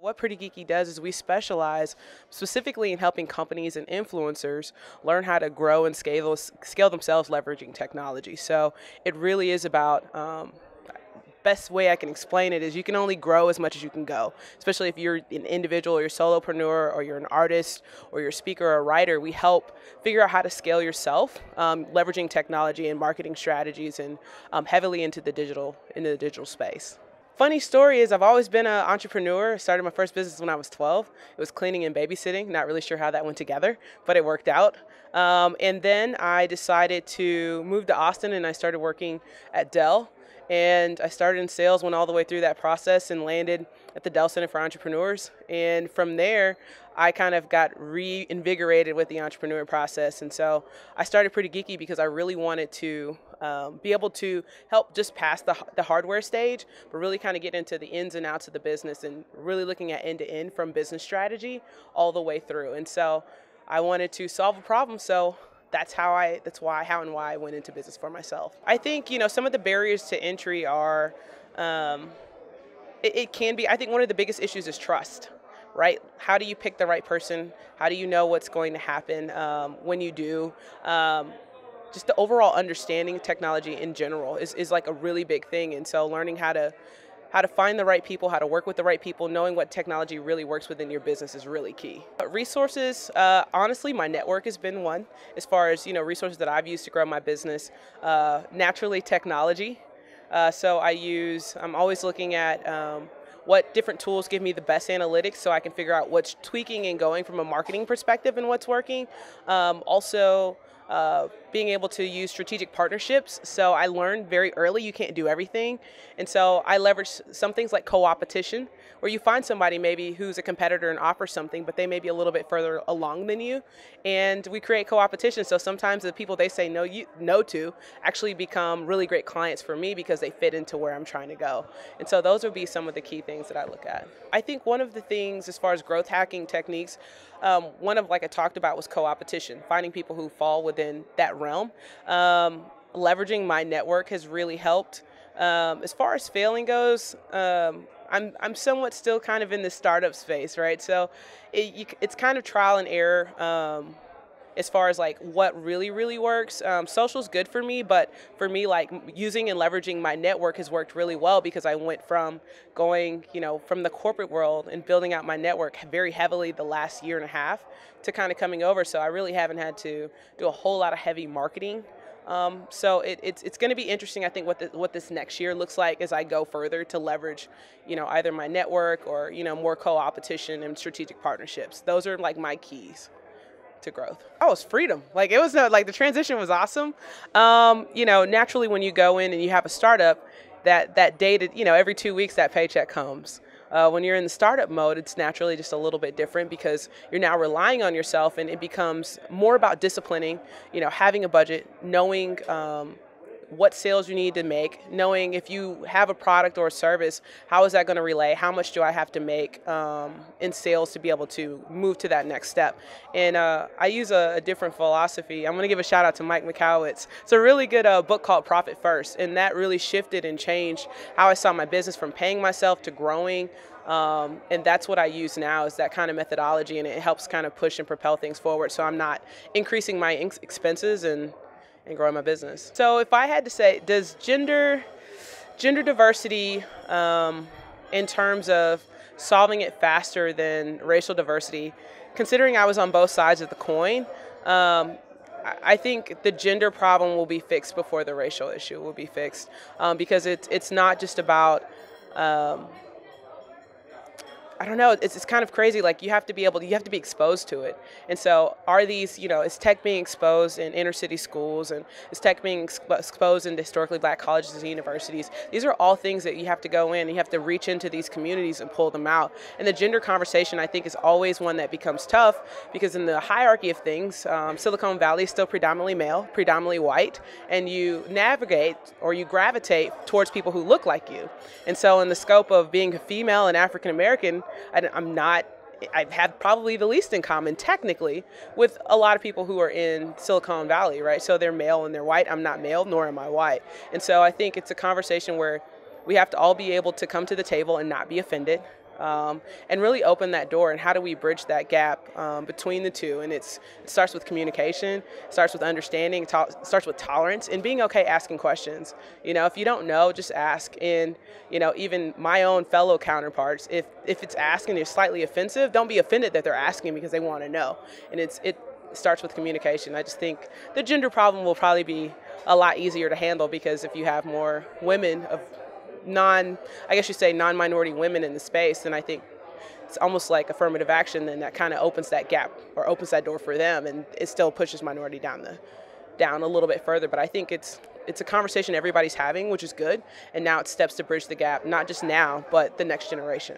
What Prettygeeky does is we specialize specifically in helping companies and influencers learn how to grow and scale themselves leveraging technology. So it really is about best way I can explain it is you can only grow as much as you can go, especially if you're an individual or you're a solopreneur or you're an artist or you're a speaker or a writer. We help figure out how to scale yourself, leveraging technology and marketing strategies and heavily into the digital space. Funny story is I've always been an entrepreneur. I started my first business when I was 12. It was cleaning and babysitting. Not really sure how that went together, but it worked out. And then I decided to move to Austin and I started working at Dell. And I started in sales, went all the way through that process and landed at the Dell Center for Entrepreneurs. And from there, I kind of got reinvigorated with the entrepreneur process. And so I started Prettygeeky because I really wanted to be able to help just pass the hardware stage, but really kind of get into the ins and outs of the business and really looking at end to end from business strategy all the way through. And so I wanted to solve a problem. So that's how and why I went into business for myself. I think, some of the barriers to entry are, it can be, I think one of the biggest issues is trust, right? How do you pick the right person? How do you know what's going to happen when you do? Just the overall understanding technology in general is like a really big thing. And so learning how to find the right people, how to work with the right people, knowing what technology really works within your business is really key. Resources, honestly, my network has been one as far as, resources that I've used to grow my business. Naturally, technology. So I'm always looking at what different tools give me the best analytics so I can figure out what's tweaking and going from a marketing perspective and what's working. Also, being able to use strategic partnerships. So I learned very early you can't do everything. And so I leverage some things like co-opetition, where you find somebody maybe who's a competitor and offers something, but they may be a little bit further along than you. And we create co-opetition. So sometimes the people they say no to actually become really great clients for me because they fit into where I'm trying to go. And so those would be some of the key things that I look at. I think one of the things as far as growth hacking techniques, one of, like I talked about, was co-opetition, finding people who fall within that realm. Leveraging my network has really helped. As far as failing goes, I'm somewhat still kind of in the startup space, right? So it's kind of trial and error as far as like what really works. Social's good for me, but for me, like using and leveraging my network has worked really well because I went from going, from the corporate world and building out my network very heavily the last year and a half to kind of coming over. So I really haven't had to do a whole lot of heavy marketing. So it's going to be interesting, I think, what this next year looks like as I go further to leverage, either my network or, more co-opetition and strategic partnerships. Those are like my keys to growth. Oh, it's freedom. Like it was like the transition was awesome. Naturally when you go in and you have a startup, that day to, every 2 weeks that paycheck comes. When you're in the startup mode, it's naturally just a little bit different because you're now relying on yourself and it becomes more about disciplining, having a budget, knowing what sales you need to make, knowing if you have a product or a service, how is that going to relay? How much do I have to make in sales to be able to move to that next step? And I use a different philosophy. I'm going to give a shout out to Mike McCowitz. It's a really good book called Profit First, and that really shifted and changed how I saw my business from paying myself to growing. And that's what I use now, is that kind of methodology, and it helps kind of push and propel things forward so I'm not increasing my expenses and growing my business. So if I had to say, does gender diversity in terms of solving it faster than racial diversity, considering I was on both sides of the coin, I think the gender problem will be fixed before the racial issue will be fixed, because it's not just about I don't know, it's kind of crazy. Like you have to be exposed to it. And so are these, is tech being exposed in inner city schools, and is tech being exposed in historically black colleges and universities? These are all things that you have to go in and you have to reach into these communities and pull them out. And the gender conversation, I think, is always one that becomes tough because in the hierarchy of things, Silicon Valley is still predominantly male, predominantly white, and you navigate or you gravitate towards people who look like you. And so in the scope of being a female and African American, I have probably the least in common technically with a lot of people who are in Silicon Valley, right? So they're male and they're white. I'm not male, nor am I white. And so I think it's a conversation where we have to all be able to come to the table and not be offended. and really open that door. And how do we bridge that gap between the two? And it starts with communication, starts with understanding, starts with tolerance, and being okay asking questions. You know, if you don't know, just ask. And you know, even my own fellow counterparts, if it's asking is slightly offensive, don't be offended that they're asking because they want to know. And it starts with communication. I just think the gender problem will probably be a lot easier to handle, because if you have more women of non-minority women in the space, then I think it's almost like affirmative action, then that kind of opens that gap or opens that door for them, and it still pushes minority down a little bit further. But I think it's a conversation everybody's having, which is good, and now it steps to bridge the gap, not just now, but the next generation.